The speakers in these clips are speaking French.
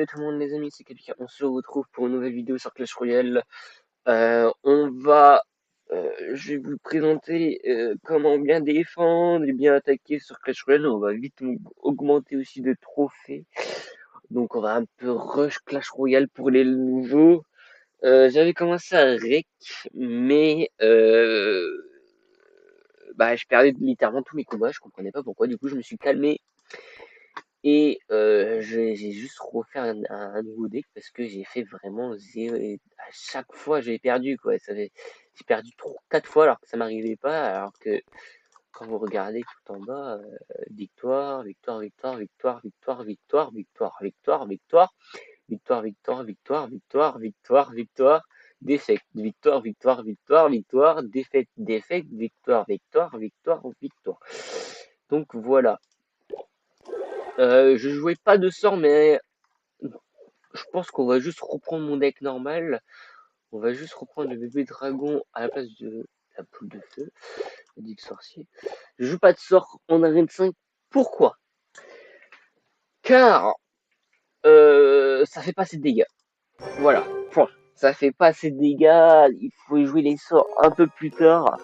à tout le monde les amis, c'est Capika, on se retrouve pour une nouvelle vidéo sur Clash Royale. Je vais vous présenter comment bien défendre et bien attaquer sur Clash Royale. On va vite augmenter aussi de trophées. Donc on va un peu rush Clash Royale pour les nouveaux. J'avais commencé à rec, mais je perdais littéralement tous mes combats, je comprenais pas pourquoi. Du coup je me suis calmé. Et j'ai juste refait un nouveau deck parce que j'ai fait vraiment zéro. Et à chaque fois, j'ai perdu, quoi. J'ai perdu 4 fois alors que ça m'arrivait pas. Alors que quand vous regardez tout en bas, victoire, victoire, victoire, victoire, victoire, victoire, victoire, victoire, victoire, victoire, victoire, victoire, victoire, victoire, victoire, défaite, victoire, victoire, victoire, victoire, défaite, défaite, victoire, victoire, victoire, victoire. Donc voilà. Je jouais pas de sort, mais je pense qu'on va juste reprendre mon deck normal. On va juste reprendre le bébé dragon à la place de la poule de feu. Dit le sorcier. Je joue pas de sort en arène 5. Pourquoi? Car ça fait pas assez de dégâts. Voilà. Point. Ça fait pas assez de dégâts. Il faut jouer les sorts un peu plus tard.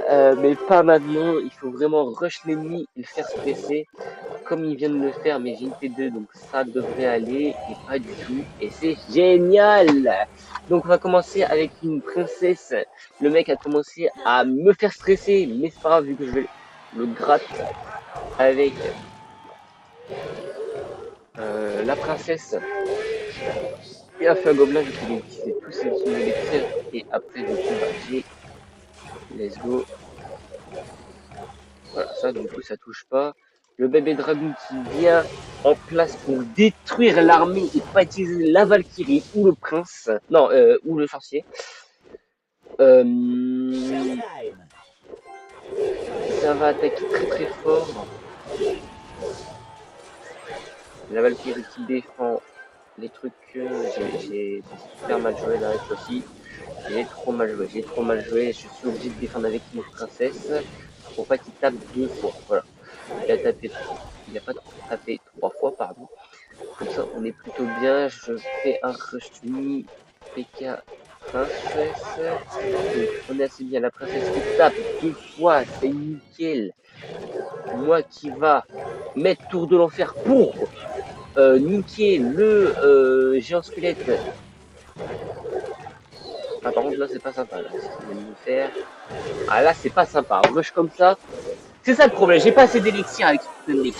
Mais pas maintenant. Il faut vraiment rush l'ennemi et le faire stresser. Comme il vient de le faire, mais j'ai une T2, donc ça devrait aller, et pas du tout, et c'est génial. Donc on va commencer avec une princesse. Le mec a commencé à me faire stresser, mais c'est pas grave, vu que je vais le gratte avec la princesse et un feu à gobelin. Je vais utiliser tous ces élixirs, et après du coup, j'ai let's go. Voilà, ça du coup ça touche pas. Le bébé dragon qui vient en place pour détruire l'armée et pas utiliser la Valkyrie ou le prince. Non, ou le sorcier. Ça va attaquer très très fort. La Valkyrie qui défend les trucs. J'ai super mal joué là cette fois-ci. J'ai trop mal joué. J'ai trop mal joué. Je suis obligé de défendre avec une princesse pour pas qu'il tape 2 fois. Voilà. Il a pas tapé 3 fois, pardon. Comme ça, on est plutôt bien. Je fais un rush mi PK princesse. Donc, on est assez bien. La princesse qui tape 2 fois, c'est nickel. Moi qui va mettre tour de l'enfer pour niquer le géant squelette. Ah, par contre, là, c'est pas sympa. Là, ce qu'il vient de me faire. Ah, là, c'est pas sympa. Rush comme ça. C'est ça le problème. J'ai pas assez d'élixir avec ce putain de mec.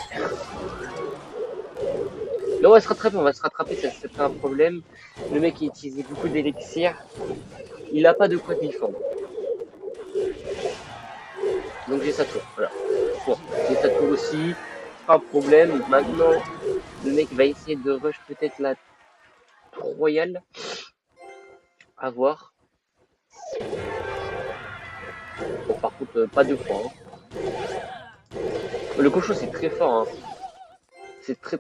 Mais on va se rattraper, ça c'est pas un problème. Le mec il utilisait beaucoup d'élixir, il a pas de quoi défendre. Donc j'ai sa tour, voilà. Bon, j'ai sa tour aussi, pas un problème. Maintenant, le mec va essayer de rush peut-être la royale. À voir. Bon, par contre, pas deux fois. Hein. Le cochon c'est très fort. Hein. C'est très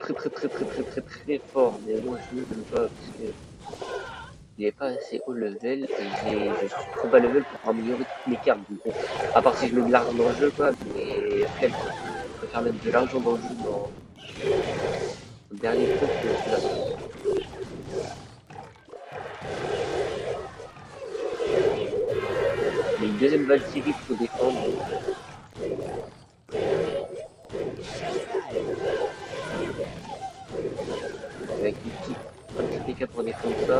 fort. Mais moi je ne l'aime pas parce que il est pas assez haut level et je suis trop bas level pour améliorer toutes mes cartes. Du coup, à part si je mets de l'argent dans le jeu, quoi. Mais après, je préfère mettre de l'argent dans le jeu dans le dernier truc que celui-là. Mais une deuxième Valkyrie pour défendre. Avec un petit PK pour défendre ça.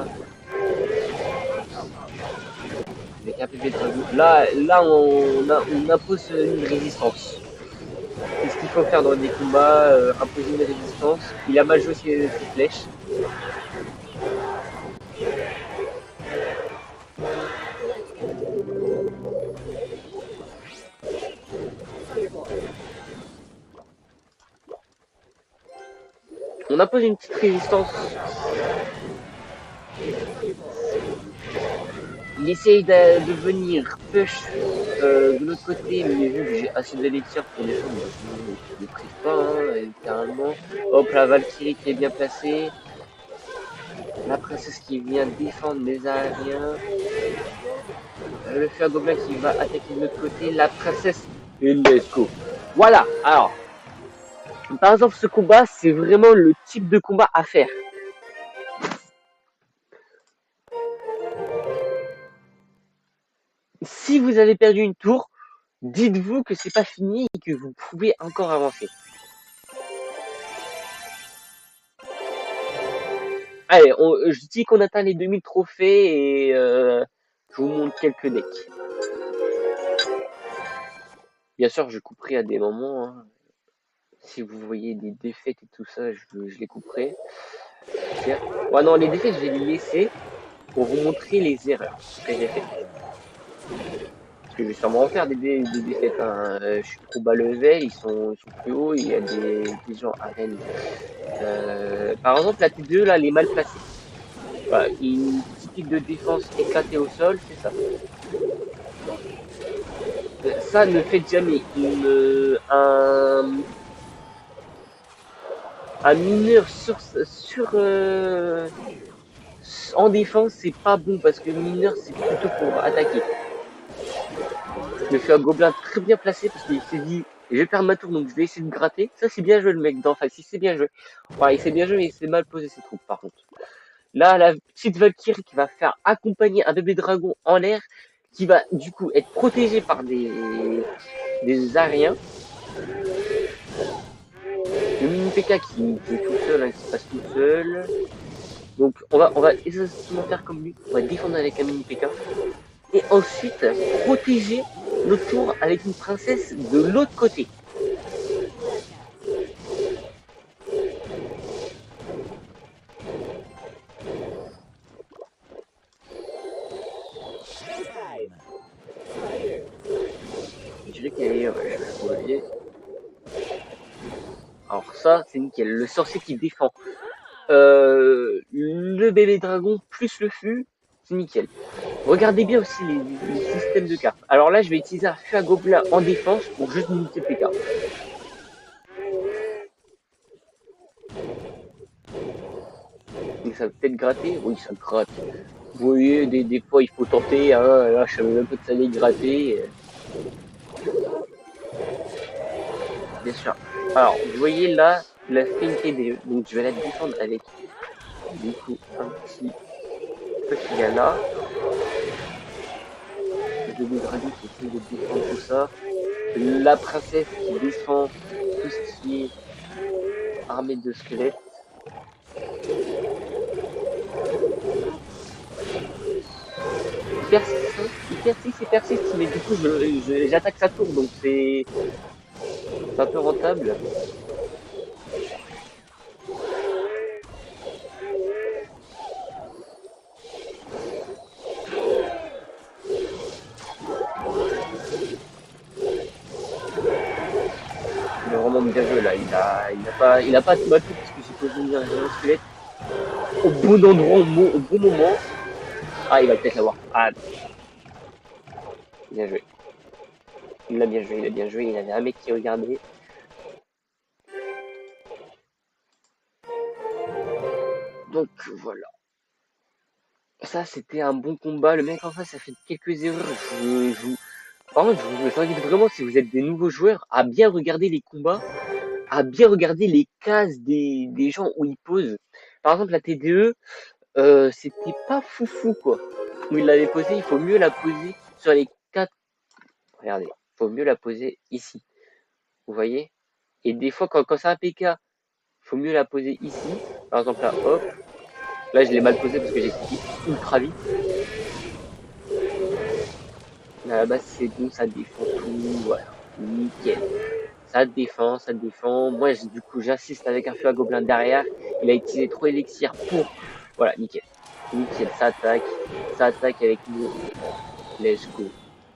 Avec un PV de dragon. Là on impose une résistance. C'est ce qu'il faut faire dans des combats, imposer une résistance. Il a mal joué ses flèches. On impose une petite résistance. Il essaye de venir push de l'autre côté, mais vu que j'ai assez d'élixir pour défendre, je ne prive pas, hein, littéralement. Hop, la Valkyrie qui est bien placée. La princesse qui vient défendre mes aériens. Le feu à gobelin qui va attaquer de l'autre côté. La princesse et let's go. Voilà, alors. Par exemple, ce combat, c'est vraiment le type de combat à faire. si vous avez perdu une tour, dites-vous que c'est pas fini et que vous pouvez encore avancer. Allez, je dis qu'on atteint les 2000 trophées et je vous montre quelques decks. Bien sûr, je couperai à des moments. Hein. Si vous voyez des défaites et tout ça, je les couperai. Ouais, non, les défaites, je vais les laisser pour vous montrer les erreurs que j'ai faites. Parce que je vais sûrement en faire des défaites. Hein. Je suis trop bas level, ils sont plus hauts, il y a des gens arène. Par exemple, la T2, là, elle est mal placée. Voilà, une typique de défense éclatée au sol, c'est ça. Ça, ne faites jamais un mineur en défense, c'est pas bon parce que mineur, c'est plutôt pour attaquer. Je me fais un gobelin très bien placé parce qu'il s'est dit je vais perdre ma tour donc je vais essayer de gratter. Ça, c'est bien joué le mec d'en face. Il s'est bien joué. Ouais, il s'est bien joué mais il s'est mal posé ses troupes par contre. Là, la petite Valkyrie qui va faire accompagner un bébé dragon en l'air qui va du coup être protégé par des Ariens. Le mini PK qui est tout seul, hein, qui se passe tout seul. Donc on va exactement faire comme lui. On va défendre avec un mini PK. Et ensuite protéger notre tour avec une princesse de l'autre côté. Je dirais qu'elle est alors ça, c'est nickel. Le sorcier qui défend le bébé dragon plus le fût, c'est nickel. Regardez bien aussi les systèmes de cartes. Alors là, je vais utiliser un fût à gobelin en défense pour juste limiter le PK. Et ça va peut-être gratter. Oui, ça gratte. Vous voyez, des fois, il faut tenter. Hein. Là, je savais même pas que ça allait gratter. Bien sûr. Alors, vous voyez là, la TD. Donc, je vais la défendre avec, du coup, un petit gala. Le bébé dragon qui essaie de défendre tout ça. La princesse qui défend tout ce qui est armée de squelettes. Il persiste et persiste, mais du coup j'attaque sa tour, donc c'est un peu rentable. Il est vraiment bien joué là, il a pas tout battu parce que j'ai posé un squelette au bon endroit, au bon moment. Ah, il va peut-être l'avoir. Ah, bien joué. Il l'a bien joué, il a bien joué, il avait un mec qui regardait. Donc voilà. Ça, c'était un bon combat. Le mec en face a fait quelques erreurs. Par contre, je vous invite vraiment, si vous êtes des nouveaux joueurs, à bien regarder les combats, à bien regarder les cases des gens où ils posent. Par exemple, la TDE, c'était pas foufou, quoi. Où il l'avait posé, il faut mieux la poser sur les quatre. Regardez, il faut mieux la poser ici. Vous voyez? Et des fois, quand c'est un PK, il faut mieux la poser ici. Par exemple, là, hop. Là, je l'ai mal posé parce que j'ai cliqué ultra vite. Mais à la base, c'est bon, ça défend tout. Voilà. Nickel. Ça défend, ça défend. Moi, du coup, j'assiste avec un feu à gobelin derrière. Il a utilisé 3 élixirs pour. Voilà, nickel. Nickel, ça attaque avec nous. Let's go.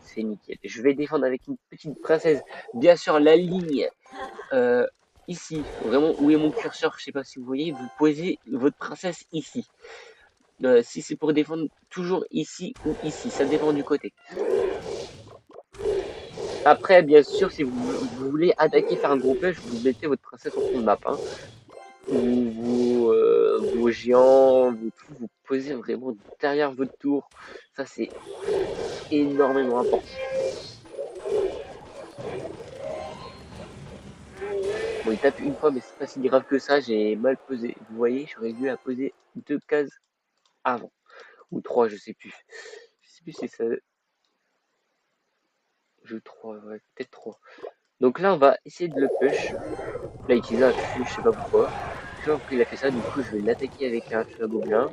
C'est nickel. Je vais défendre avec une petite princesse. Bien sûr, la ligne ici, vraiment où est mon curseur, je sais pas si vous voyez, vous posez votre princesse ici. Si c'est pour défendre, toujours ici ou ici, ça dépend du côté. Après, bien sûr, si vous voulez attaquer, faire un gros push, vous mettez votre princesse en fond de map. Hein. Vos géants, vous posez vraiment derrière votre tour. Ça, c'est énormément important. Bon, il tape une fois, mais c'est pas si grave que ça. J'ai mal posé. Vous voyez, j'aurais dû la poser 2 cases avant. Ou 3, je sais plus. Je sais plus si ça. Je 3, ouais, peut-être 3. Donc là, on va essayer de le push. Là, il utilise un fût, je sais pas pourquoi. Je sais pas pourquoi il a fait ça, du coup, je vais l'attaquer avec un feu à gobelin.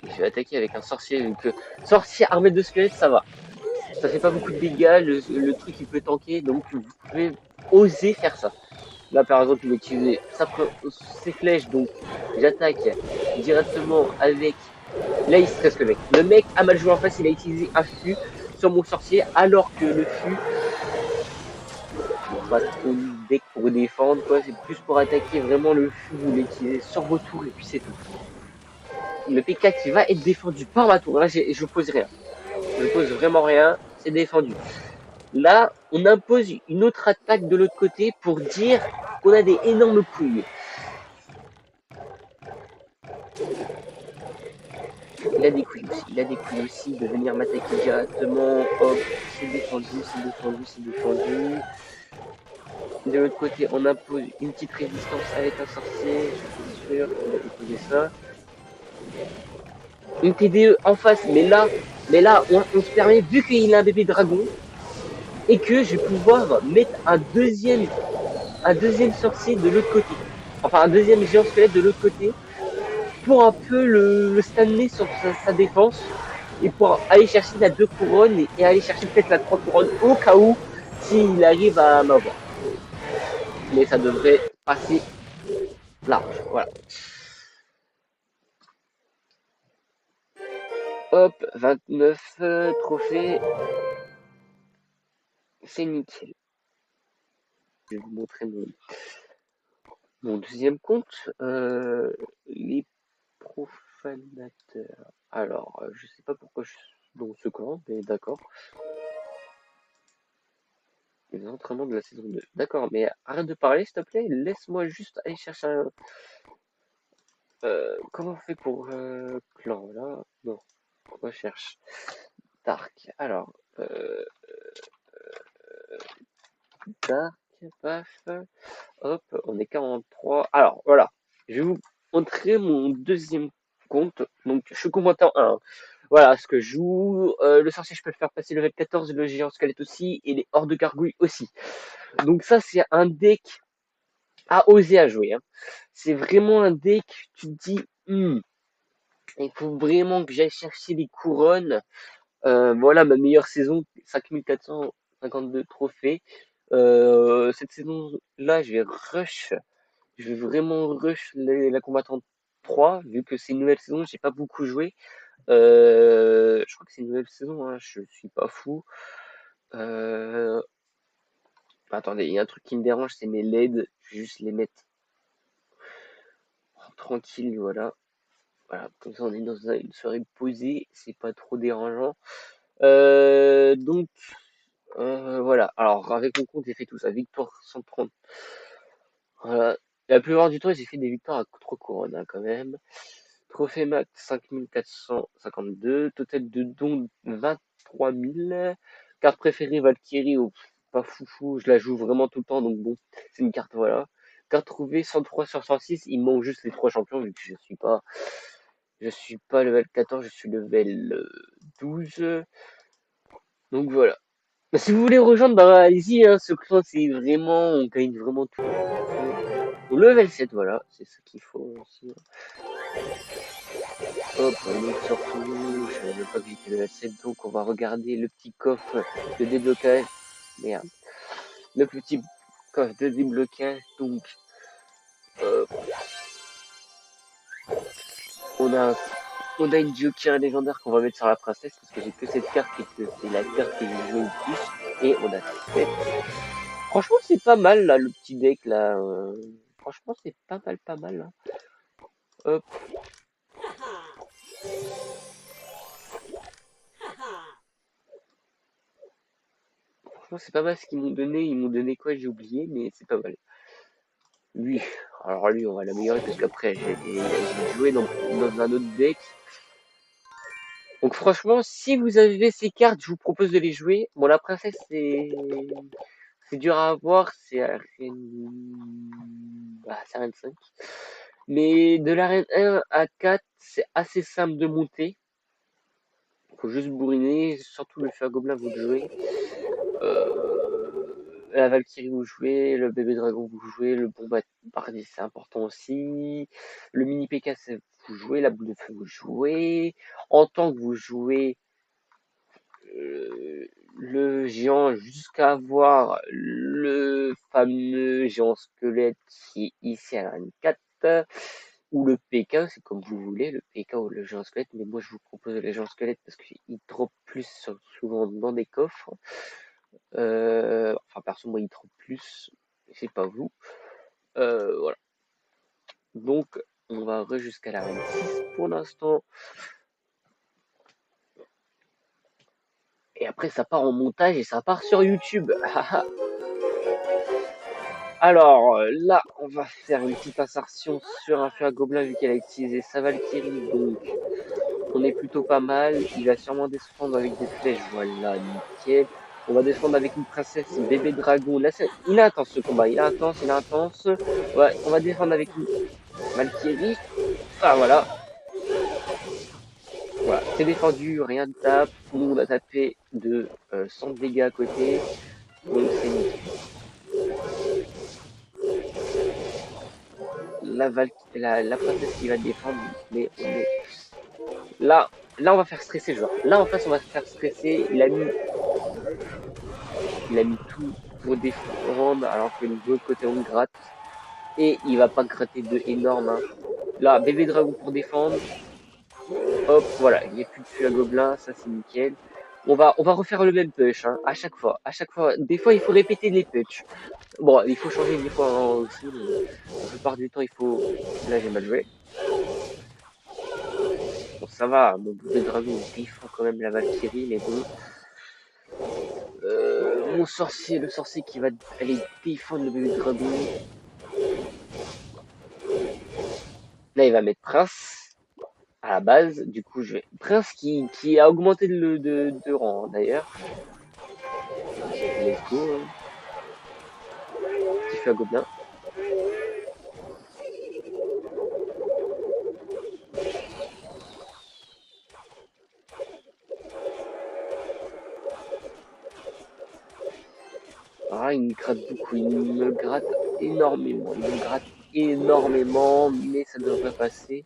Et je vais attaquer avec un sorcier, donc sorcier armé de squelettes, ça va. Ça fait pas beaucoup de dégâts, le truc il peut tanker, donc vous pouvez oser faire ça. Là, par exemple, il va utiliser ses flèches, donc j'attaque directement avec. Là, il stresse le mec. Le mec a mal joué en face, il a utilisé un fût sur mon sorcier, alors que le fût, pas trop de deck pour défendre, quoi. C'est plus pour attaquer vraiment le fût, vous l'utilisez sur vos tours, et puis c'est tout. Le P4 qui va être défendu par ma tour. Là, je pose rien. Je pose vraiment rien, c'est défendu. Là, on impose une autre attaque de l'autre côté pour dire qu'on a des énormes couilles. Il a des couilles aussi. Il a des couilles aussi de venir m'attaquer directement. Hop, c'est défendu, c'est défendu, c'est défendu. De l'autre côté, on impose une petite résistance avec un sorcier. Je suis sûr qu'il va déposer ça. Une TDE en face, mais là, on se permet, vu qu'il a un bébé dragon, et que je vais pouvoir mettre un deuxième sorcier de l'autre côté. Enfin, un deuxième géant squelette de l'autre côté pour un peu le stanner sur sa défense et pour aller chercher la 2 couronnes et aller chercher peut-être la 3 couronnes au cas où s'il arrive à m'avoir. Mais ça devrait passer large. Voilà. Hop, 29 trophées. C'est nickel. Je vais vous montrer mon deuxième compte. Les profanateurs. Alors, je sais pas pourquoi je suis dans ce camp, mais d'accord. Les entraînements de la saison 2. D'accord, mais arrête de parler, s'il te plaît. Laisse-moi juste aller chercher un. Comment on fait pour clan là? Non, on recherche. Dark. Alors, Dark, paf. Hop, on est 43. Alors, voilà. Je vais vous montrer mon deuxième compte. Donc, je suis combattant 1. Voilà ce que je joue. Le sorcier, je peux le faire passer level 14, le géant squelette aussi, et les hordes de gargouilles aussi. Donc, ça, c'est un deck à oser à jouer. Hein. C'est vraiment un deck, tu te dis, il faut vraiment que j'aille chercher les couronnes. Voilà ma meilleure saison, 5452 trophées. Cette saison-là, je vais vraiment rush la combattante 3, vu que c'est une nouvelle saison, j'ai pas beaucoup joué. Je crois que c'est une nouvelle saison, hein, je suis pas fou. Attendez, il y a un truc qui me dérange, c'est mes LED. Je vais juste les mettre tranquille, voilà. Voilà, comme ça on est dans une soirée posée, c'est pas trop dérangeant. Donc voilà. Alors avec mon compte, j'ai fait tout ça. Victoire 130. Voilà. La plupart du temps, j'ai fait des victoires à 3 couronnes hein, quand même. Trophée max 5452. Total de dons 23 000. Carte préférée Valkyrie. Oh, pas foufou. Je la joue vraiment tout le temps. Donc bon, c'est une carte, voilà. Carte trouvée 103 sur 106. Il manque juste les 3 champions vu que je suis pas level 14, je suis level 12. Donc voilà. Bah, si vous voulez rejoindre, bah allez-y, hein, ce clan c'est vraiment, on gagne vraiment tout. Au level 7, voilà, c'est ce qu'il faut aussi. Hop, donc surtout, je savais même pas que j'étais level 7, donc on va regarder le petit coffre de déblocage. Merde. Le petit coffre de déblocage, donc on a on a une Joker légendaire qu'on va mettre sur la princesse parce que j'ai que cette carte et que c'est la carte que j'ai joué le plus. Et on a 7. Franchement, c'est pas mal là, le petit deck là. Franchement, c'est pas mal, pas mal. Là. Hop. Franchement, c'est pas mal ce qu'ils m'ont donné. Ils m'ont donné quoi, j'ai oublié, mais c'est pas mal. Lui, alors lui, on va l'améliorer parce qu'après, j'ai joué dans un autre deck. Donc franchement, si vous avez ces cartes, je vous propose de les jouer. Bon, la princesse, c'est dur à avoir, c'est arène 5. Mais de l'arène 1 à 4, c'est assez simple de monter. Faut juste bourriner, surtout le fer gobelin vous le jouez. La Valkyrie vous jouez, le bébé dragon vous jouez, le bombardier c'est important aussi. Le mini PK vous jouez, la boule de feu vous jouez. En tant que vous jouez le géant jusqu'à avoir le fameux géant squelette qui est ici à la 4 ou le PK, c'est comme vous voulez, le PK ou le géant squelette, mais moi je vous propose le géant squelette parce qu'il drop plus souvent dans des coffres. Enfin perso moi il drop plus, c'est pas vous. Voilà. Donc on va jusqu'à la reine 6 pour l'instant. Et après ça part en montage et ça part sur YouTube. Alors là, on va faire une petite insertion sur un fer gobelin vu qu'elle a utilisé sa Valkyrie, donc on est plutôt pas mal. Il va sûrement descendre avec des flèches, voilà, nickel. On va descendre avec une princesse, une bébé dragon. Là, il est intense ce combat, il est intense, il est intense. Ouais, on va défendre avec une Valkyrie. Ah voilà, voilà, c'est défendu, rien de tape. Tout le monde a tapé de 100 dégâts à côté, donc c'est nickel. La princesse qui va défendre, mais on est là, on va faire stresser le joueur. Là, en face, on va faire stresser. Il a mis tout pour défendre, alors que de l'autre côté, on gratte. Et il va pas gratter de énorme. Hein. Là, bébé dragon pour défendre. Hop, voilà, il n'y a plus de feu à gobelin, ça c'est nickel. On va refaire le même push, hein, à chaque fois. À chaque fois, des fois, il faut répéter les push. Bon, il faut changer des fois hein, aussi, mais la plupart du temps, il faut. Là, j'ai mal joué. Bon, ça va, mon bébé dragon, il défend quand même la Valkyrie, mais bon. Mon sorcier, le sorcier qui va aller défendre le bébé dragon. Là, il va mettre Prince à la base. Du coup, je vais. Prince qui a augmenté de rang, hein, d'ailleurs. Let's go. Hein. Petit feu à gobelin. Ah, il me gratte beaucoup. Il me gratte énormément. Il me gratte énormément, mais ça devrait passer.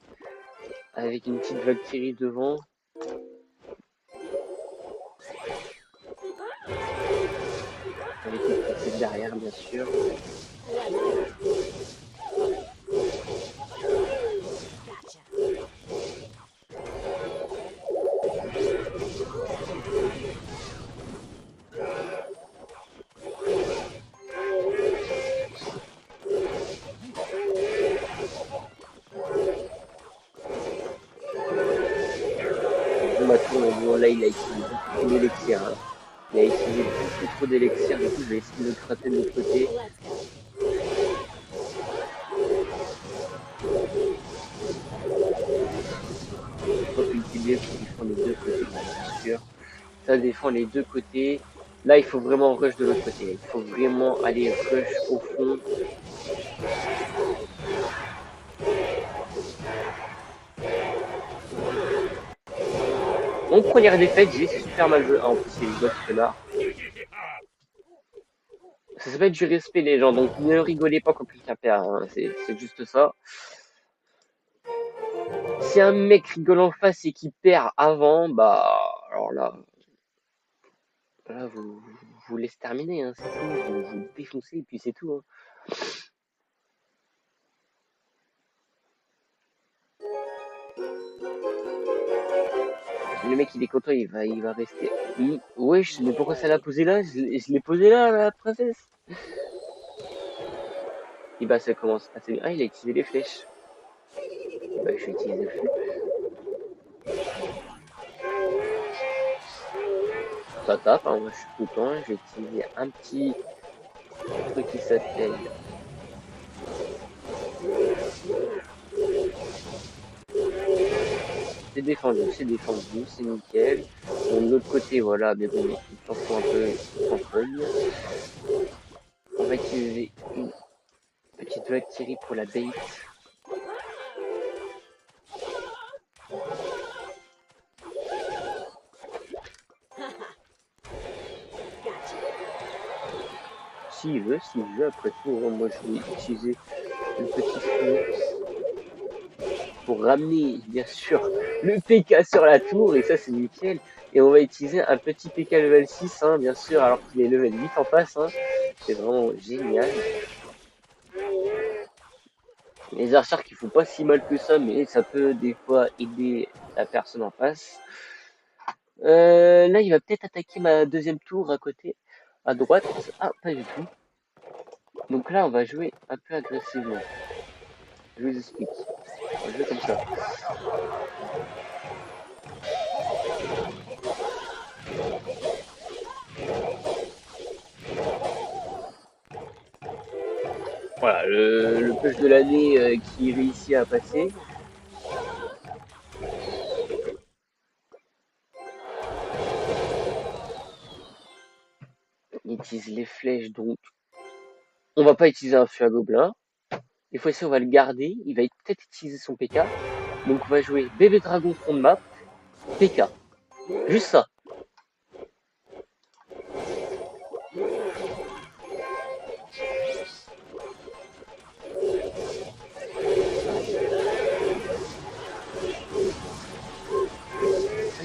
Avec une petite Valkyrie devant. Avec une princesse derrière, bien sûr. Bon, maintenant, là, il a utilisé beaucoup d'élixir. Hein. Il a utilisé beaucoup trop d'élixir. Du coup, je vais essayer de le gratter de l'autre côté. Faut cultiver pour défendre les deux côtés, bien sûr. Ça défend les deux côtés. Là, il faut vraiment rush de l'autre côté. Il faut vraiment aller rush au fond. Donc, première défaite, j'ai super mal joué. Ah, en plus, c'est les autres connards. Ça s'appelle du respect, les gens. Donc, ne rigolez pas quand quelqu'un perd. Hein. C'est juste ça. Si un mec rigole en face et qu'il perd avant, bah, alors là, vous laissez terminer. Hein, c'est tout. Vous défoncez et puis c'est tout. Hein. Le mec, il est content, il va rester. Wesh, mais pourquoi ça l'a posé là? Je l'ai posé là, la princesse. Et bah, ça commence assez bien. Ah, il a utilisé les flèches. Bah, je vais utiliser le flèche. Ça tape, hein, moi je suis content. Je vais utiliser un petit truc qui s'appelle. C'est défendu, c'est nickel. Bon, de l'autre côté, voilà, mais bon, il s'en fout un peu, il s'en feuille. On va utiliser une petite Valkyrie pour la bait. s'il veut, après tout, hein. Moi je vais utiliser le petit Phoenix pour ramener, bien sûr, le PK sur la tour, et ça c'est nickel. Et on va utiliser un petit PK level 6, hein, bien sûr, alors qu'il est level 8 en face, hein. C'est vraiment génial. Les archers qui font pas si mal que ça, mais ça peut des fois aider la personne en face. Là, il va peut-être attaquer ma deuxième tour à côté, à droite. Ah, pas du tout. Donc là, on va jouer un peu agressivement. Je vous explique. On va jouer comme ça. Voilà, le push de l'année qui réussit à passer. Il utilise les flèches, donc on va pas utiliser un feu à gobelin. Des fois ici, on va le garder. Il va peut-être utiliser son PK. Donc on va jouer bébé dragon fond de map, PK. Juste ça.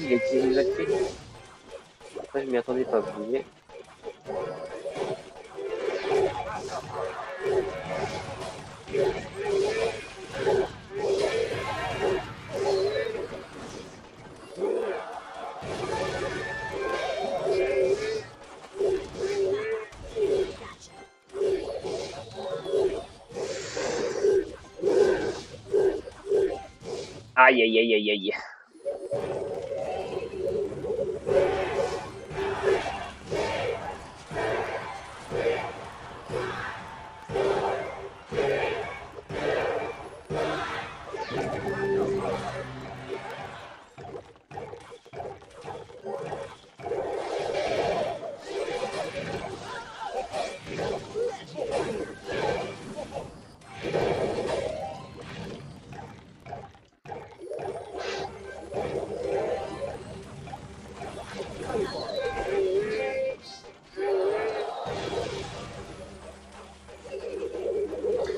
Il a utilisé une clé. Après, je m'y attendais pas, vous voyez. Aïe, aïe, aïe, aïe, aïe.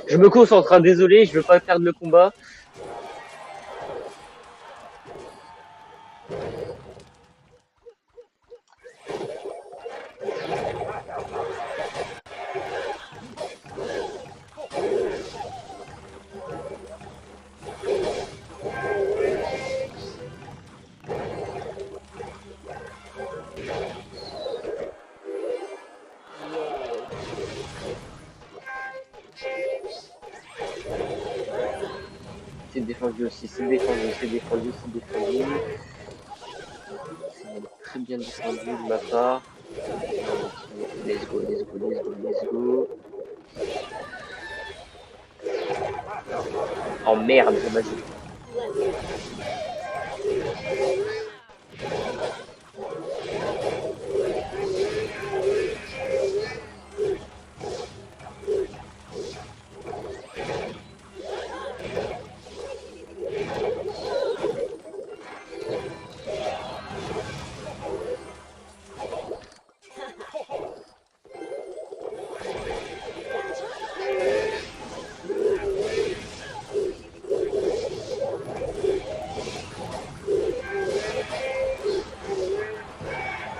Je me concentre, hein, désolé, je veux pas perdre le combat. C'est défendu aussi, c'est défendu, c'est défendu, c'est défendu. C'est très bien défendu de ma part. Let's go, let's go, let's go, let's go. Oh merde, j'ai mal joué.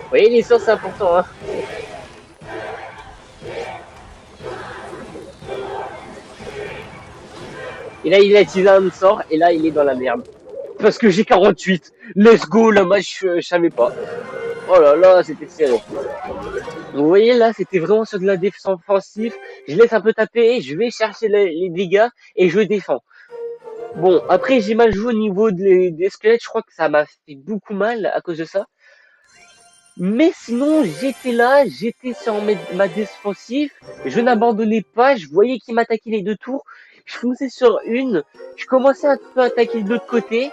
Vous voyez, les sorts, c'est important, hein. Et là, il a utilisé un sort, et là, il est dans la merde. Parce que j'ai 48. Let's go, le match, je savais pas. Oh là là, c'était serré. Vous voyez, là, c'était vraiment sur de la défense offensive. Je laisse un peu taper, je vais chercher les dégâts, et je défends. Bon, après, j'ai mal joué au niveau des squelettes. Je crois que ça m'a fait beaucoup mal à cause de ça. Mais sinon, j'étais là, j'étais sur ma défensive, je n'abandonnais pas, je voyais qu'il m'attaquait les deux tours, je fonçais sur une, je commençais un peu à attaquer de l'autre côté,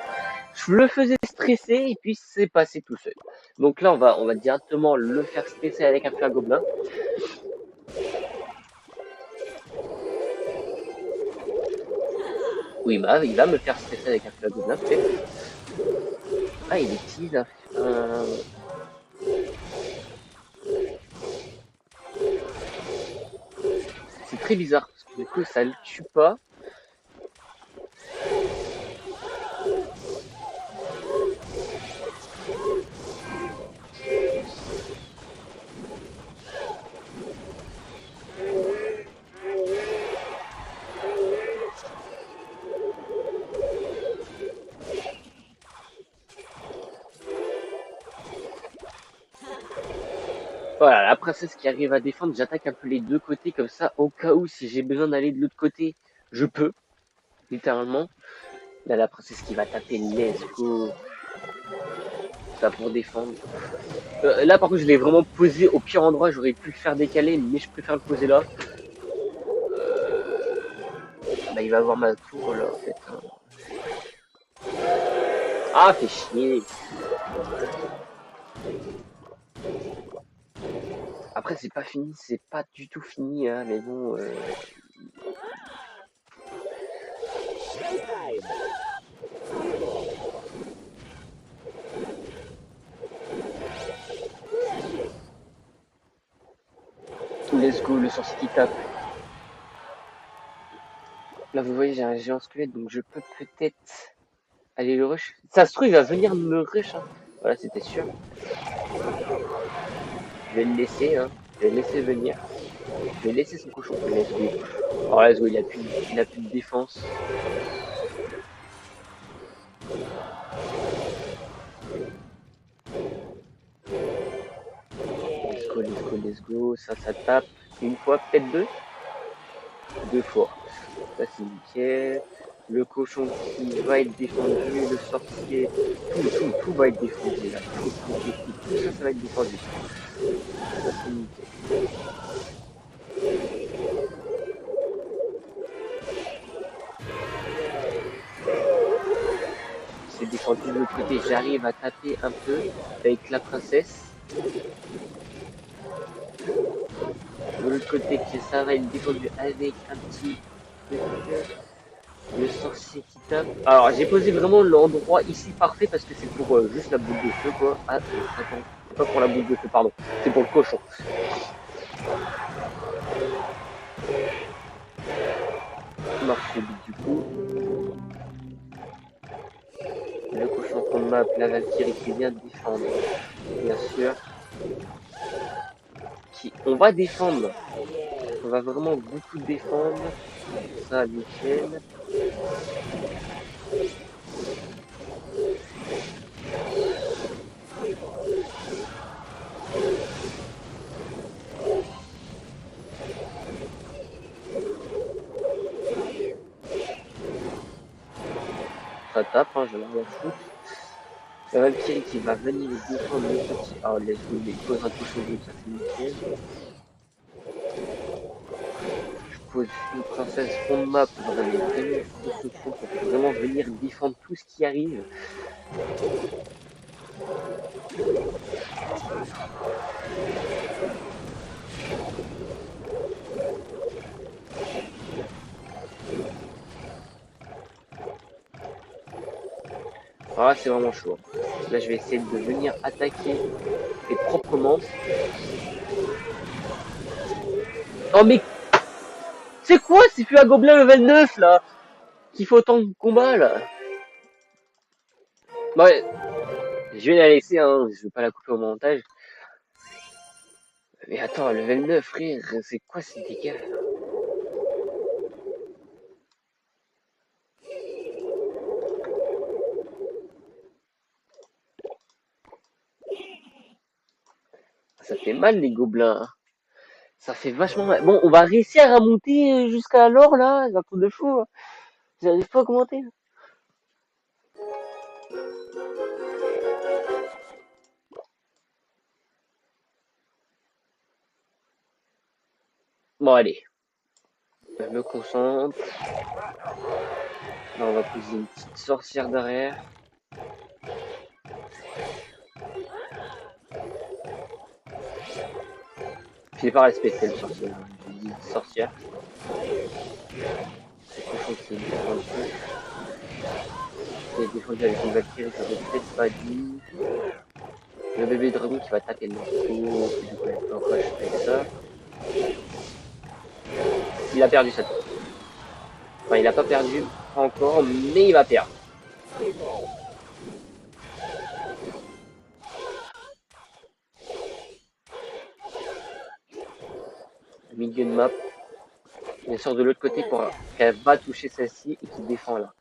je le faisais stresser et puis c'est passé tout seul. Donc là, on va directement le faire stresser avec un feu à gobelin. Oui, il va me faire stresser avec un feu à gobelin, peut-être. Ah, il utilise très bizarre, parce que du coup, ça le tue pas. Voilà, la princesse qui arrive à défendre, j'attaque un peu les deux côtés comme ça, au cas où si j'ai besoin d'aller de l'autre côté, je peux, littéralement. Là, la princesse qui va taper, let's go. Ça pour défendre. Là, par contre, je l'ai vraiment posé au pire endroit, j'aurais pu le faire décaler, mais je préfère le poser là. Bah, il va avoir ma tour là, en fait. Hein. Ah, fait chier. Après, c'est pas fini, c'est pas du tout fini, hein, mais bon. Let's go, le sorcier qui tape. Là, vous voyez, j'ai un géant squelette, donc je peux peut-être aller le rush. Ça se trouve, il va venir me rush. Hein. Voilà, c'était sûr. Je vais le laisser, hein. Je vais le laisser venir. Je vais laisser son cochon. Let's go. Oh, let's go, il a plus de défense. Let's go, let's go, let's go. Ça tape. Une fois, peut-être deux. Deux fois. Ça, c'est nickel. Le cochon qui va être défendu. Le sorcier. Tout va être défendu. Là. Tout ça, ça va être défendu. Ça, c'est nickel. C'est défendu de l'autre côté. J'arrive à taper un peu avec la princesse. De l'autre côté, ça va être défendu avec un petit le sorcier qui tape. Alors j'ai posé vraiment l'endroit ici parfait parce que c'est pour juste la boule de feu quoi. Ah attends, c'est pas pour la boule de feu pardon, c'est pour le cochon. Marche vite du coup. Le cochon qu'on map, la Valkyrie qui vient de défendre, bien sûr. On va défendre. On va vraiment beaucoup défendre. Ça nickel. Ça tape, hein, je vais foutre. La Valkyrie qui va venir défendre le petit. Oh, let's go, il pose un cochon bleu, ça c'est nickel. Je pose une princesse fond de map pour aller vraiment sous ce fond pour vraiment venir défendre tout ce qui arrive. Alors là, c'est vraiment chaud. Là, je vais essayer de venir attaquer et proprement. Oh, mais c'est quoi? C'est plus un gobelin level 9 là qui fait autant de combats là. Ouais, je vais la laisser, hein. Je vais pas la couper au montage. Mais attends, level 9, frère, c'est quoi ces dégâts? Ça fait mal les gobelins. Hein. Ça fait vachement mal. Bon, on va réussir à remonter jusqu'à l'or là, c'est un truc de fou. Hein. J'arrive pas à commenter. Bon, allez. Je me concentre. Là, on va poser une petite sorcière derrière. Je n'ai pas respecté le sorcier. J'ai dit sorcière. C'est cochon qui est défendu. Qui est défendu avec une Valkyrie, ça peut peut-être pas dit. Le bébé dragon qui va taper le coup. Du coup, elle peut rush avec ça. Il a perdu cette. Enfin, il a pas perdu encore, mais il va perdre. Milieu de map. Bien sûr, de l'autre côté, pour qu'elle va toucher celle-ci et qui défend là.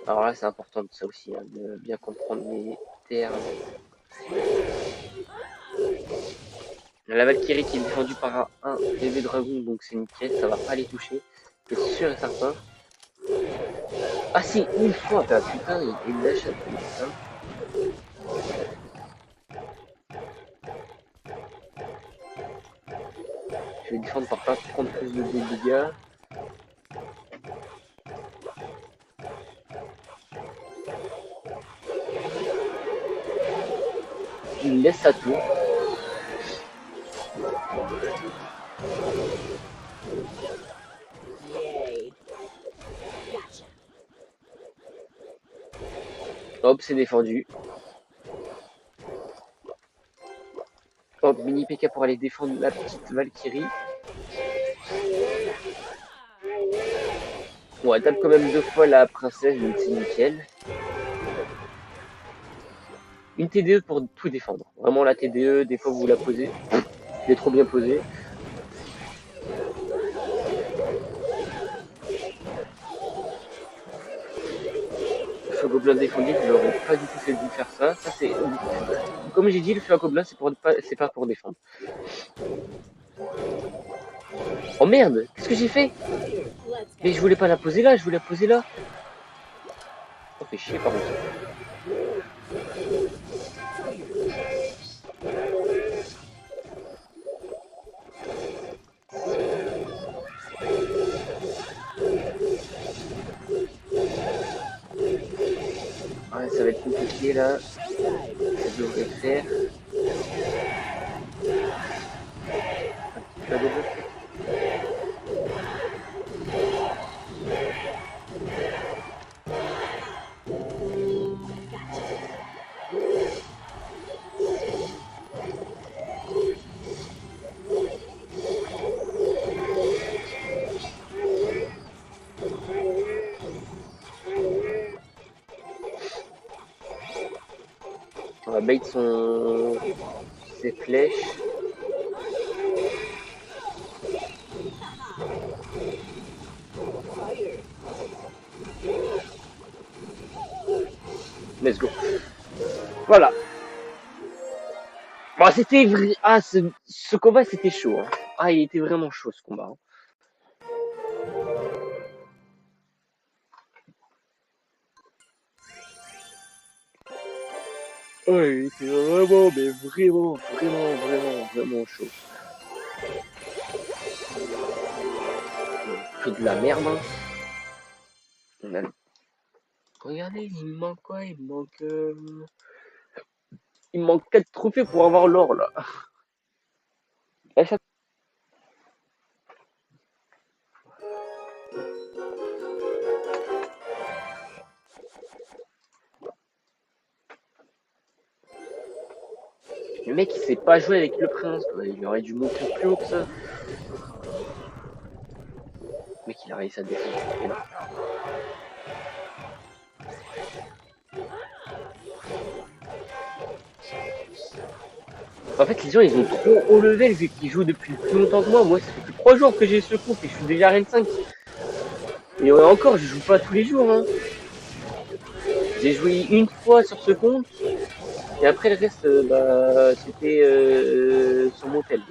Alors là, c'est important de ça aussi, hein, de bien comprendre les termes. La Valkyrie qui est défendue par un bébé dragon, donc c'est nickel, ça va pas les toucher. C'est sûr et certain. Ah si, une fois, bah, putain, il lâche un peu ça. Je vais défendre pour pas prendre plus de dégâts. Il laisse sa tour. Hop, c'est défendu. Hop, mini PK pour aller défendre la petite Valkyrie. Bon, elle tape quand même 2 fois la princesse, donc c'est nickel. Une TDE pour tout défendre. Vraiment la TDE, des fois vous la posez. Elle est trop bien posée. Le gobelin défendu, je n'aurais pas du tout fait de faire ça. Ça c'est, comme j'ai dit, le feu à gobelin, c'est pas pour défendre. Oh merde, qu'est-ce que j'ai fait? Mais je voulais pas la poser là, je voulais la poser là. Oh, fait chier par contre. Ouais, ça va être compliqué là. Ça devrait faire. Un petit peu de... On va bait ses flèches. Let's go. Voilà. Bon, c'était vrai. Ah, ce combat c'était chaud. Hein. Ah, il était vraiment chaud ce combat. Hein. Ouais, il était vraiment, mais vraiment chaud. C'est de la merde. Hein. Regardez, il me manque quoi? Il me manque 4 trophées pour avoir l'or là. Le mec il sait pas jouer avec le prince, quoi. Il aurait dû monter plus haut que ça. Le mec il a réussi à défendre. En fait les gens ils ont trop haut level vu qu'ils jouent depuis plus longtemps que moi. Moi ça fait que 3 jours que j'ai ce compte et je suis déjà Arène 5. Et encore je joue pas tous les jours. Hein. J'ai joué une fois sur ce compte. Et après le reste bah, c'était sur mon tel.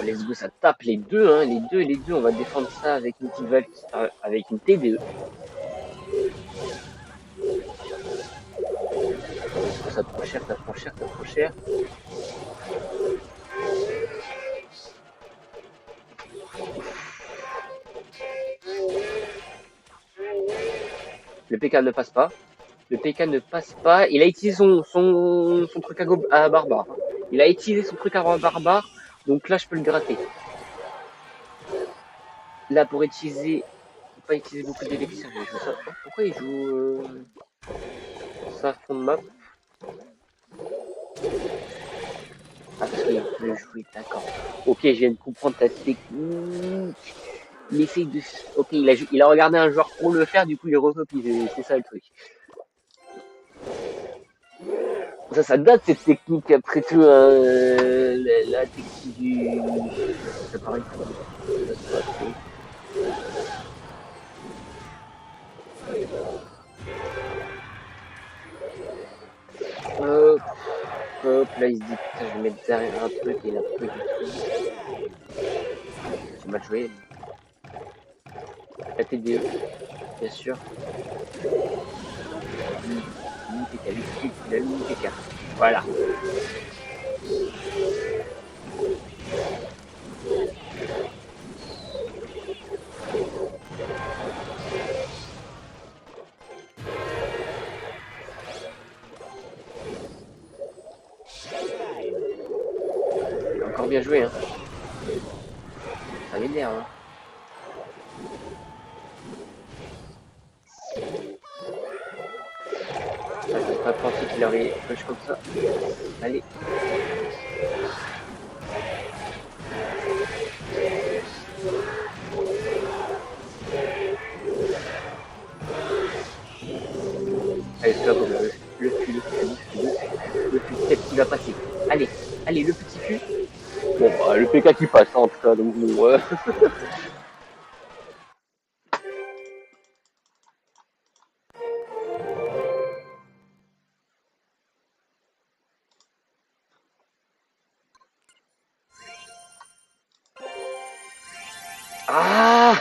Let's go, ça tape les deux, hein, les deux, on va défendre ça avec une petite vague, avec une TDE. Ça trop cher, ça trop cher, ça trop cher. Le PK ne passe pas. Le PK ne passe pas. Il a utilisé son truc à barbare. Il a utilisé son truc à barbare. Donc là, je peux le gratter. Là, pour utiliser pas utiliser beaucoup d'élixir. Je joue ça. Oh, pourquoi il joue ça fond de map? Ah, parce qu'il veut jouer, d'accord. Ok, je viens de comprendre ta technique. Il essaye de... Ok, il a regardé un joueur pour le faire, du coup il recopie. C'est ça le truc. Ça date cette technique après tout, la technique du... C'est pareil. Ça se passe, oui. Hop, hop, là il se dit putain je vais mettre derrière un truc et il a pas du tout. J'ai mal joué. La TDE, bien sûr. L'UTK. Voilà. Encore bien joué, hein. Ça m'énerve, hein. J'ai pas pensé qu'il aurait push comme ça. Allez. Allez, c'est là comme le cul, peut-être qu'il va passer. Allez, allez, le petit cul. Bon, bah, le PK qui passe, hein, en tout cas, donc bon. Ah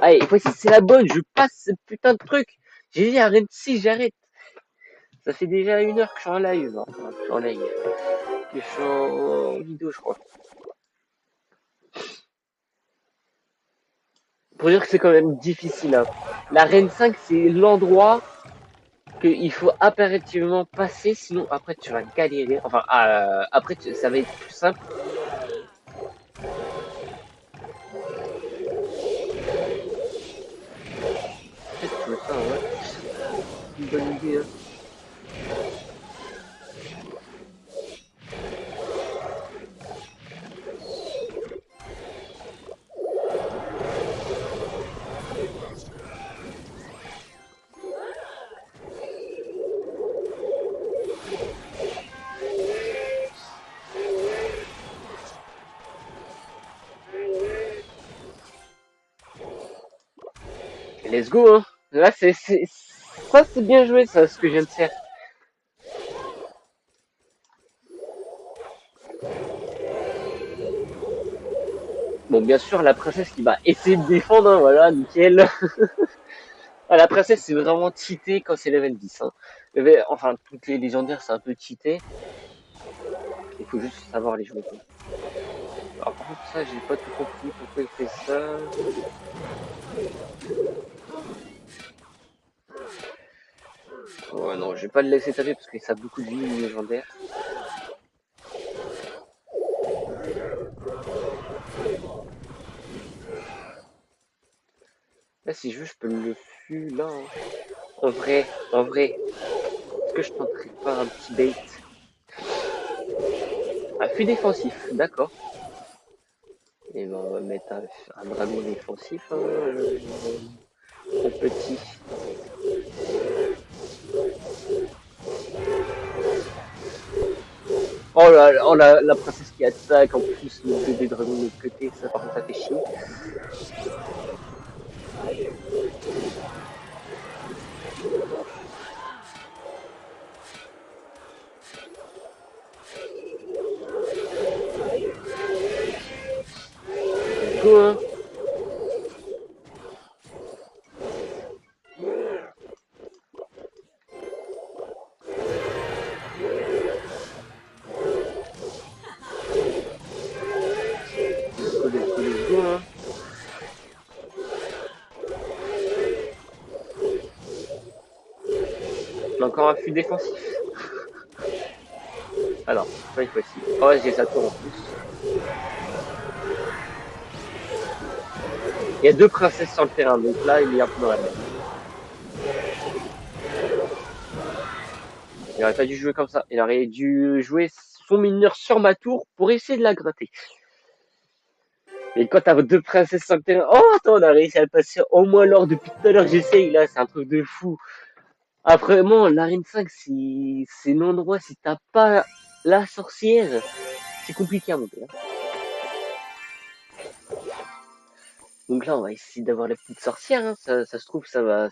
allez, voici, c'est la bonne, je passe ce putain de truc. J'ai dit, arrête si, j'arrête. Ça fait déjà 1 heure que je suis en live. Hein. Enfin, que je suis en live. Que je suis en vidéo, je crois. Pour dire que c'est quand même difficile. Hein. La Reine 5, c'est l'endroit qu'il faut impérativement passer, sinon après tu vas galérer. Enfin, après ça va être plus simple. Peut-être que ça, ouais. Une bonne idée. Hein. Let's go, hein. Là, ça, c'est bien joué, ça, ce que je viens de faire. Bon, bien sûr, la princesse qui va essayer de défendre, hein, voilà, nickel. Ah, la princesse, c'est vraiment cheaté quand c'est level 10. Hein. Enfin, toutes les légendaires, c'est un peu cheaté. Il faut juste savoir les jouer. Quoi. Alors, par contre, ça, j'ai pas tout compris pourquoi il fait ça. Ouais, non, je vais pas le laisser taper parce que ça a beaucoup de vie légendaire. Là, si je veux, je peux le fu là. Hein. En vrai, est-ce que je tenterai pas un petit bait? Un fu défensif, d'accord. Et ben, on va mettre un dragon défensif, hein, mon petit. Oh là, oh la princesse qui attaque, en plus le bébé dragon de l'autre côté, ça par contre ça fait chier. Go hein. Let's go hein. Encore un fût défensif. Alors, pas une fois-ci. Oh, j'ai sa tour en plus. Il y a deux princesses sur le terrain, donc là, il est un peu dans la merde. Il aurait pas dû jouer comme ça. Il aurait dû jouer son mineur sur ma tour pour essayer de la gratter. Et quand t'as deux princesses sur le terrain, oh, attends, on a réussi à le passer au moins l'or depuis tout à l'heure. J'essaye, là, c'est un truc de fou. Après, vraiment, l'arène 5, c'est l'endroit, si t'as pas la sorcière, c'est compliqué à monter. Hein. Donc là, on va essayer d'avoir la petite sorcière. Hein. Ça se trouve, ça va.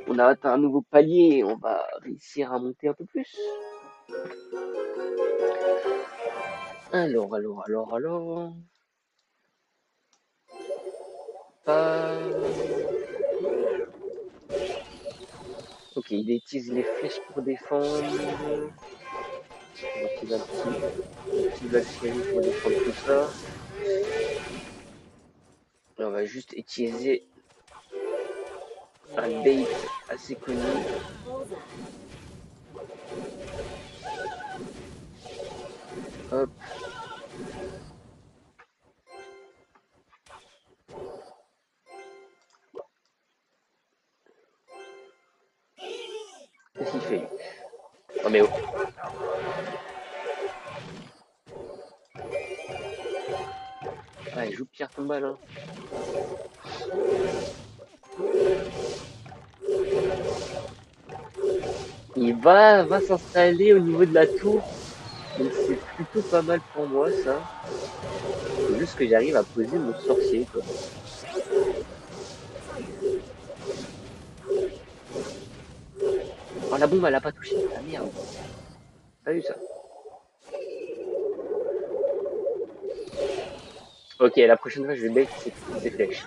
On a atteint un nouveau palier et on va réussir à monter un peu plus. Alors. Ok, il utilise les flèches pour défendre. Donc il va petit Valkyrie pour défendre tout ça. Et on va juste utiliser un bait assez connu. Hop. Qu'est-ce qu'il fait? Oh mais oh. Ah, il joue Pierre Tombal, hein. Il va s'installer au niveau de la tour. Donc c'est plutôt pas mal pour moi ça. C'est juste que j'arrive à poser mon sorcier quoi. Oh la bombe elle a pas touché. Ah merde. Pas vu ça. Ok, la prochaine fois je vais bait ces flèches.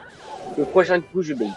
Le prochain coup je bait.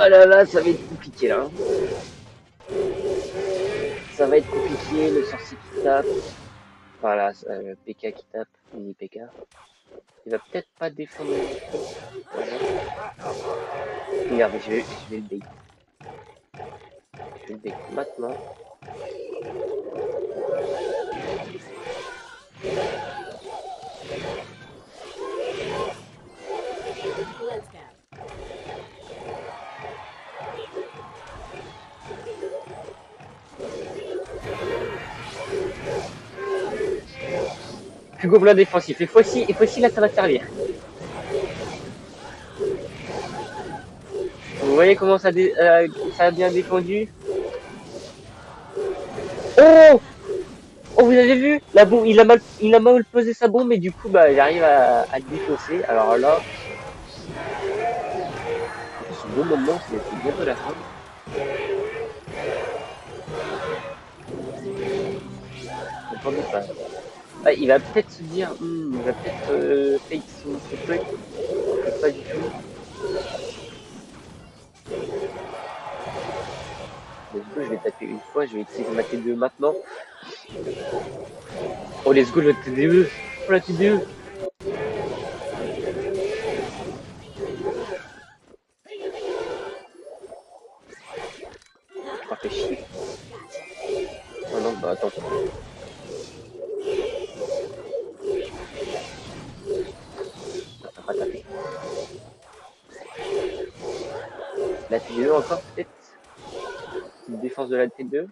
Oh là là, ça va être compliqué là. Ça va être compliqué, le sorcier qui tape. Voilà, le PK qui tape, mini PK. Il va peut-être pas défendre. Voilà. Regarde, je vais le bait. Je vais le bait maintenant. Plus gobelin défensif. Et fois-ci là ça va servir. Vous voyez comment ça a bien défendu. Oh, oh, vous avez vu la bombe, il a mal posé sa bombe et du coup bah j'arrive à le défausser. Alors là, ce bon moment, c'est bientôt la fin. Attendez pas. Ah, il va peut-être se dire, il va peut-être fake son truc. Pas du tout. Let's go, je vais taper une fois, je vais essayer de mater deux maintenant. Oh let's go, le TDE. Oh la TDE. Oh fait chier. Oh non, bah attends. T'as pas tapé. La TDE encore peut-être. Petite défense de la TDE.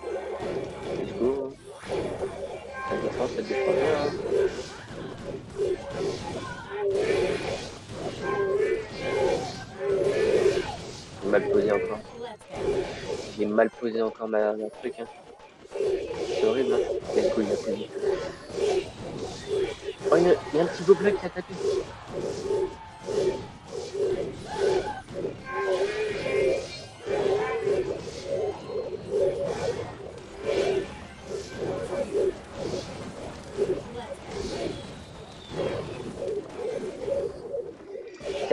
Let's go. La défense bien. Hein. J'ai mal posé encore. J'ai mal posé encore ma truc. Hein. C'est horrible. Hein. Let's go, il a posé. Oh, il y a un petit gobelin qui a tapé.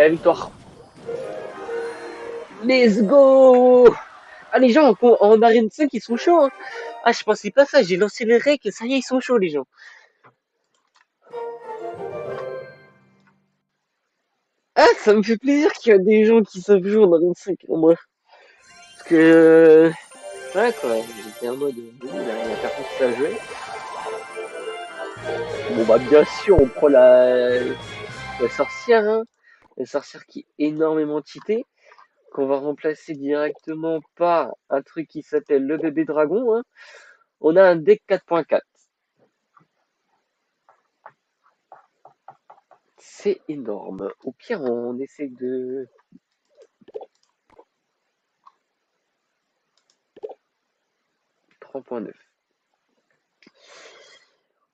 C'est la victoire. Let's go! Ah, les gens en arène 5, ils sont chauds. Hein. Ah, je pensais pas ça. J'ai lancé le rec et ça y est, ils sont chauds, les gens. Ah, ça me fait plaisir qu'il y a des gens qui savent jouer en arène 5 en moi. Parce que... ouais, quoi. J'étais en mode... il y a personne qui savent jouer. Bon, bah, bien sûr, on prend la sorcière. Hein. La sorcière qui est énormément cheatée. Qu'on va remplacer directement par un truc qui s'appelle le bébé dragon. Hein. On a un deck 4.4. C'est énorme. Au pire, on essaie de... 3.9. Au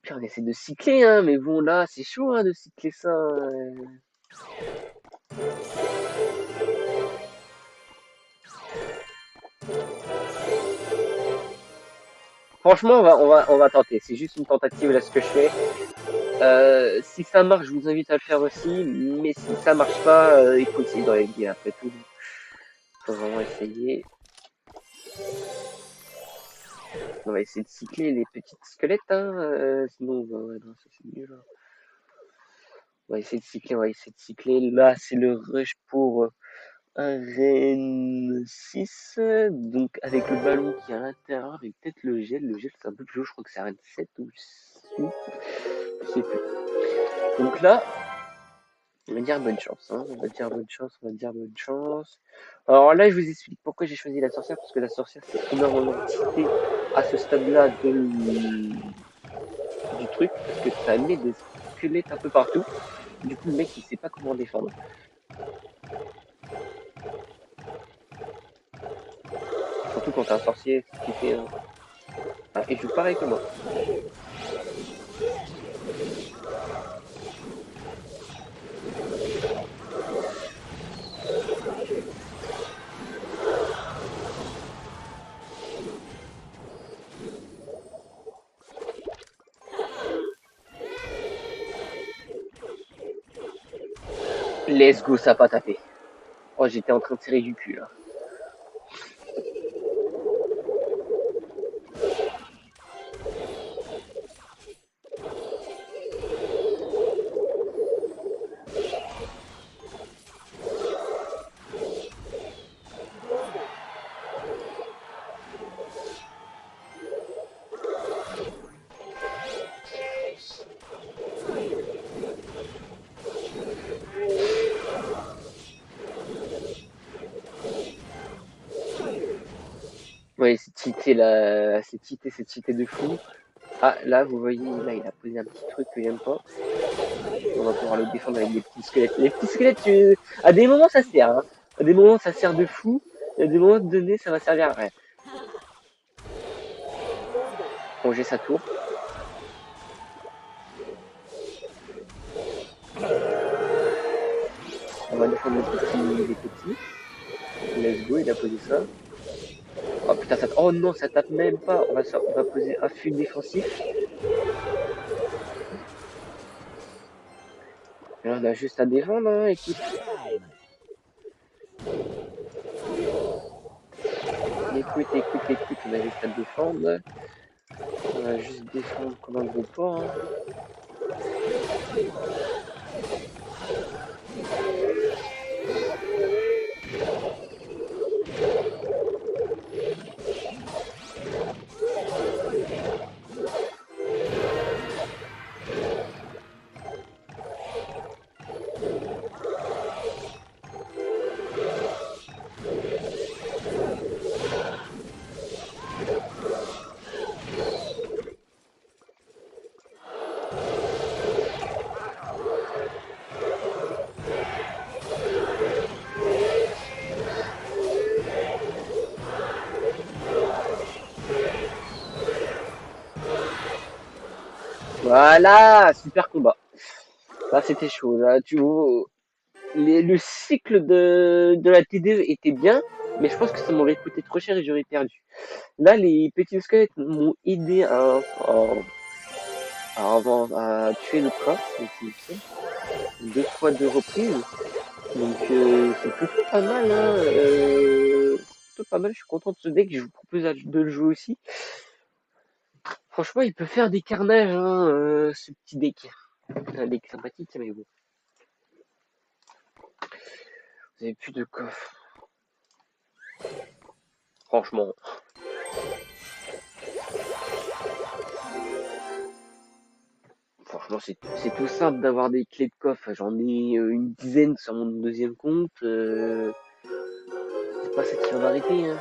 pire, on essaie de cycler, hein, mais bon, là, c'est chaud hein, de cycler ça. Franchement, on va tenter. C'est juste une tentative, là, ce que je fais. Si ça marche, je vous invite à le faire aussi. Mais si ça marche pas, il faut essayer de régler après tout. Il faut vraiment essayer. On va essayer de cycler les petites squelettes, hein. Sinon, ouais, non, ça c'est nul. Hein. On va essayer de cycler, on va essayer de cycler. Là, c'est le rush pour un Rennes 6. Donc, avec le ballon qui est à l'intérieur, avec peut-être le gel. Le gel, c'est un peu plus haut, je crois que c'est un Rennes 7 ou 8. Je sais plus. Donc là, on va dire bonne chance. Hein. On va dire bonne chance, on va dire bonne chance. Alors là, je vous explique pourquoi j'ai choisi la sorcière. Parce que la sorcière, c'est énormément cité à ce stade-là du truc. Parce que ça met des squelettes un peu partout. Du coup, le mec, il sait pas comment défendre. Surtout quand t'es un sorcier qui fait... Ah, il joue pareil que moi. Let's go, ça a pas tapé. Oh, j'étais en train de tirer du cul, là. Ouais, c'est cheaté de fou. Ah, là, vous voyez, là, il a posé un petit truc que j'aime pas. On va pouvoir le défendre avec des petits squelettes. Les petits squelettes, à des moments, ça sert. Hein. À des moments, ça sert de fou. Et à des moments donnés, ça va servir à rien. Bon, j'ai sa tour. On va défendre les petits. Let's go, il a posé ça. Oh putain, ça... oh non, ça tape même pas. On va poser un fil défensif. Et là, on a juste à défendre, hein, écoute. Écoute, on a juste à défendre. On va juste défendre comme un gros porc. Hein. Voilà, super combat. Là, c'était chaud. Là, tu vois, le cycle de la TD était bien, mais je pense que ça m'aurait coûté trop cher et j'aurais perdu. Là, les petits squelettes m'ont aidé à tuer le prince, deux fois de reprise. Donc c'est plutôt pas mal, hein. C'est plutôt pas mal, je suis content de ce deck, je vous propose de le jouer aussi. Franchement, il peut faire des carnages, hein, ce petit deck. Un deck sympathique, mais bon. Vous avez plus de coffre. Franchement. Franchement, c'est tout simple d'avoir des clés de coffre. J'en ai une dizaine sur mon deuxième compte. C'est pas ça qui va m'arrêter, hein.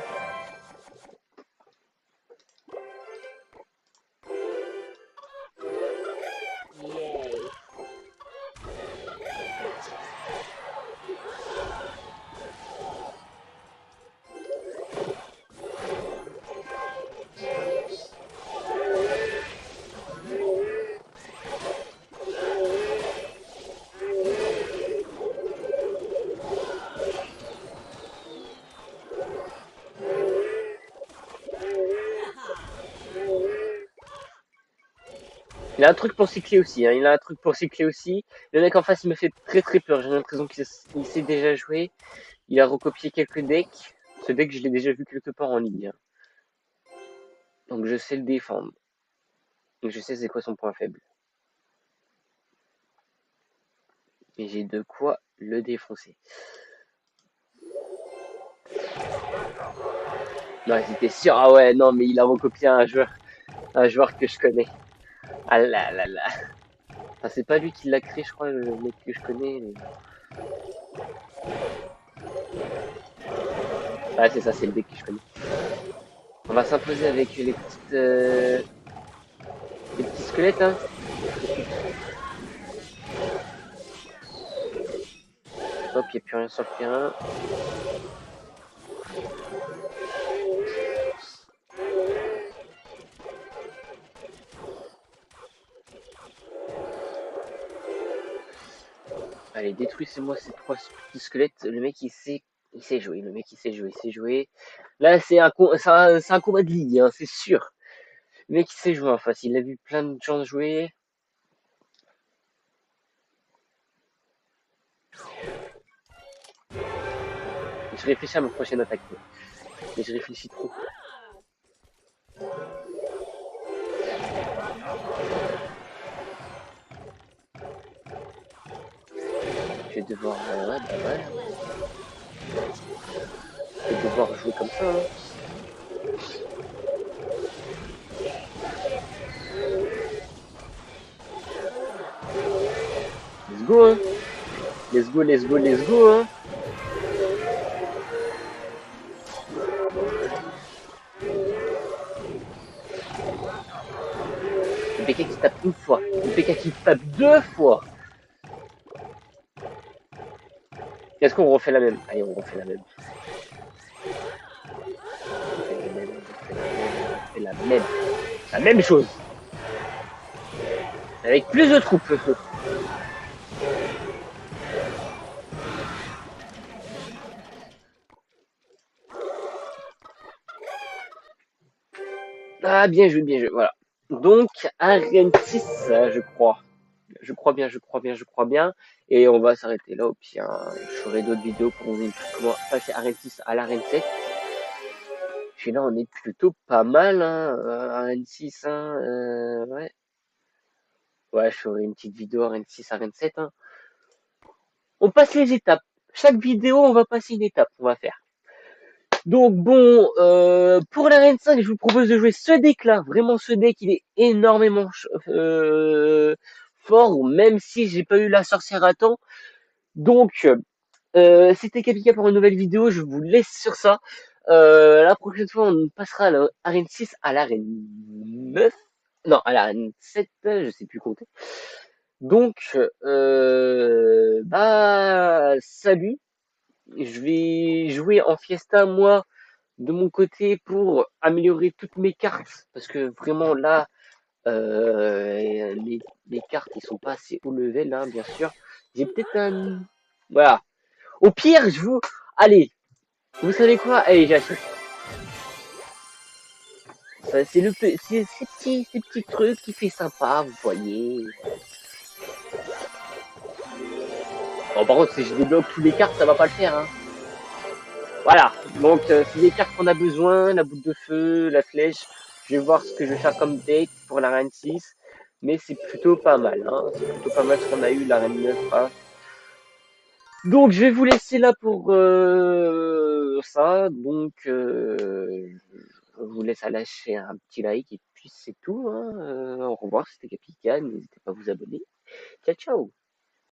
Il a un truc pour cycler aussi, hein. Il a un truc pour cycler aussi. Le mec en face, il me fait très très peur. J'ai l'impression qu'il sait déjà jouer. Il a recopié quelques decks. Ce deck, je l'ai déjà vu quelque part en ligne, hein. Donc je sais le défendre. Donc je sais c'est quoi son point faible. Et j'ai de quoi le défoncer. Non, j'étais sûr. Ah ouais, non, mais il a recopié un joueur que je connais. Ah là là là. Enfin, c'est pas lui qui l'a créé, je crois, le mec que je connais. Mais... Ah, c'est ça, c'est le deck que je connais. On va s'imposer avec les petits squelettes, hein. Hop, il n'y a plus rien sur le terrain. Allez, détruisez-moi ces trois petits squelettes. Le mec, il sait jouer. Le mec, il sait jouer. Là, c'est un combat de ligue, hein, c'est sûr. Le mec, il sait jouer en face. Il a vu plein de gens jouer. Je réfléchis à ma prochaine attaque. Mais je réfléchis trop. Je vais devoir... ouais, bah ouais. Je vais devoir jouer comme ça, hein. Let's go, hein. Let's go, let's go, let's go, hein. Le PK qui tape une fois. Le PK qui tape deux fois. Est-ce qu'on refait la même? Allez, on refait la même. On fait la même. La même chose. Avec plus de troupes. Ah, bien joué, bien joué. Voilà. Donc, Arène 6, je crois. Je crois bien, je crois bien, je crois bien. Et on va s'arrêter là. Au pire, hein. Je ferai d'autres vidéos pour vous dire comment passer Arène 6 à l'Arène 7. Puis là, on est plutôt pas mal, hein. Arène 6, hein. Ouais. Ouais, je ferai une petite vidéo Arène 6, Arène 7, hein. On passe les étapes. Chaque vidéo, on va passer une étape. On va faire. Donc bon, pour l'arène 5, je vous propose de jouer ce deck-là. Vraiment, ce deck, il est énormément fort, même si j'ai pas eu la sorcière à temps. Donc, c'était Kapika pour une nouvelle vidéo. Je vous laisse sur ça. La prochaine fois, on passera à l'arène 6 à l'arène 9. Non, à l'arène 7, je sais plus compter. Donc, bah, salut. Je vais jouer en Fiesta, moi, de mon côté, pour améliorer toutes mes cartes. Parce que vraiment, là, mes cartes, ils sont pas assez haut level, hein, bien sûr. J'ai peut-être un... Voilà. Au pire, je vous... Allez, vous savez quoi? Allez, j'achète. C'est ces petits trucs qui fait sympa, vous voyez. Bon, par contre, si je débloque tous les cartes, ça va pas le faire, hein. Voilà. Donc, c'est les cartes qu'on a besoin, la boule de feu, la flèche. Je vais voir ce que je vais faire comme deck pour la reine 6. Mais c'est plutôt pas mal, hein. C'est plutôt pas mal ce qu'on a eu, la reine 9 As. Donc, je vais vous laisser là pour ça. Donc, je vous laisse à lâcher un petit like et puis c'est tout, hein. Au revoir, c'était Capican. N'hésitez pas à vous abonner. Ciao, ciao.